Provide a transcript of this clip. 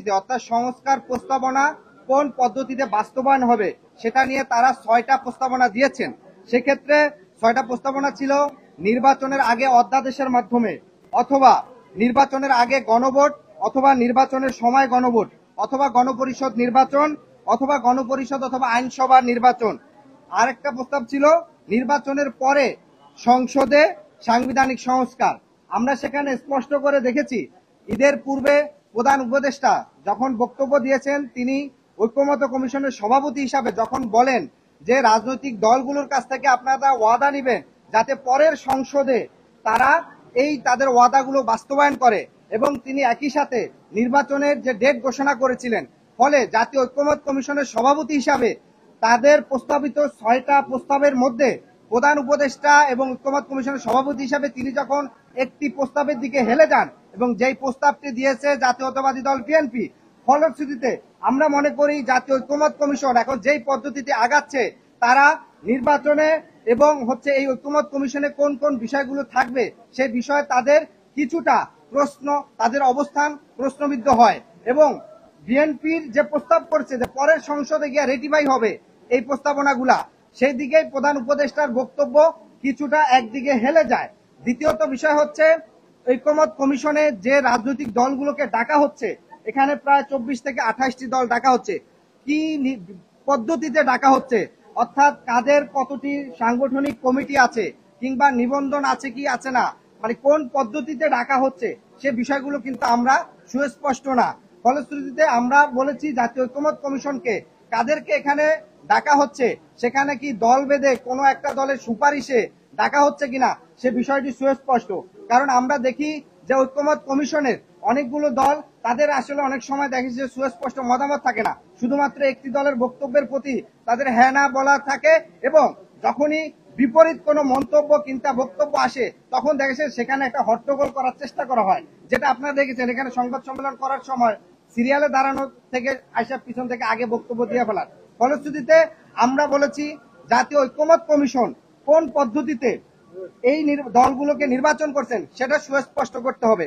পদ্ধতিতে অর্থাৎ সংস্কার প্রস্তাবনা কোন পদ্ধতিতে বাস্তবায়ন হবে সেটা নিয়ে তারা 6টা প্রস্তাবনা দিয়েছেন। সেক্ষেত্রে 6টা প্রস্তাবনা ছিল নির্বাচনের আগে অধ্যাদেশের মাধ্যমে, অথবা নির্বাচনের আগে গণভোট, অথবা নির্বাচনের সময় গণভোট, অথবা গণপরিষদ নির্বাচন, অথবা গণপরিষদ অথবা আইনসভা নির্বাচন। আরেকটা প্রস্তাব ছিল নির্বাচনের পরে সংসদে সাংবিধানিক সংস্কার। আমরা সেখানে স্পষ্ট করে দেখেছি, ঈদের পূর্বে প্রধান উপদেষ্টা যখন বক্তব্য দিয়েছেন, তিনি ঐক্যমত্য কমিশনের সভাপতি হিসাবে যখন বলেন যে রাজনৈতিক দলগুলোর কাছ থেকে আপনারা ওয়াদা নেবেন যাতে পরের সংসদে তারা এই তাদের ওয়াদাগুলো বাস্তবায়ন করে, এবং তিনি একই সাথে নির্বাচনের যে ডেট ঘোষণা করেছিলেন, ফলে জাতীয় ঐক্যমত্য কমিশনের সভাপতি হিসাবে তাদের প্রস্তাবিত 6টা প্রস্তাবের মধ্যে প্রধান উপদেষ্টা এবং ঐক্যমত্য কমিশনের সভাপতি হিসাবে তিনি যখন একটি প্রস্তাবের দিকে হেলে যান এবং যেই প্রস্তাবটি দিয়েছে জাতীয়তাবাদী দল বিএনপি, ফলশ্রুতিতে আমরা মনে করি জাতীয় ঐক্যমত্য কমিশন এখন যেই পদ্ধতিতে আগাচ্ছে, তারা নির্বাচনে এবং এই ঐক্যমত্য কমিশনে কোন কোন বিষয়গুলো থাকবে সেই বিষয়ে তাদের কিছুটা প্রশ্ন, তাদের অবস্থান প্রশ্নবিদ্ধ হয়, এবং বিএনপির যে প্রস্তাব করছে যে পরের সংসদে গিয়ে রেটিফাই হবে এই প্রস্তাবনাগুলা, সেই দিকে প্রধান উপদেষ্টার বক্তব্য কিছুটা একদিকে হেলে যায়। দ্বিতীয়ত বিষয় হচ্ছে ঐক্যমত্য কমিশনে যে রাজনৈতিক দলগুলোকে ডাকা হচ্ছে, এখানে প্রায় 24 থেকে 28টি দল ডাকা হচ্ছে, কি পদ্ধতিতে ডাকা হচ্ছে, অর্থাৎ কাদের কতটি সাংগঠনিক কমিটি আছে কিংবা নিবন্ধন আছে কি আছে না, মানে কোন পদ্ধতিতে ডাকা হচ্ছে সে বিষয়গুলো কিন্তু আমরা সুস্পষ্ট না। ফলশ্রুতিতে আমরা বলেছি জাতীয় ঐক্যমত্য কমিশনকে কাদেরকে এখানে ডাকা হচ্ছে, সেখানে কি দল বেঁধে কোনো একটা দলের সুপারিশে ডাকা হচ্ছে কিনা সে বিষয়টি সুস্পষ্ট। কারণ আমরা দেখি যে ঐক্যমত্য কমিশনের অনেকগুলো দল, তাদের আসলে অনেক সময় দেখেছি যে সুস্পষ্ট মতামত থাকে না, শুধুমাত্র একটি দলের বক্তব্যের প্রতি তাদের হ্যাঁ না বলা থাকে, এবং যখনই বিপরীত কোনো মন্তব্য কিংবা বক্তব্য আসে তখন দেখেছেন সেখানে একটা হট্টগোল করার চেষ্টা করা হয়, যেটা আপনারা দেখেছেন এখানে সংবাদ সম্মেলন করার সময় সিরিয়ালে দাঁড়ানো থেকে আইসা পিছন থেকে আগে বক্তব্য দিয়ে ফেলার। ফলশ্রুতিতে আমরা বলেছি জাতীয় ঐক্যমত্য কমিশন কোন পদ্ধতিতে এই দলগুলোকে নির্বাচন করছেন সেটা সুস্পষ্ট করতে হবে।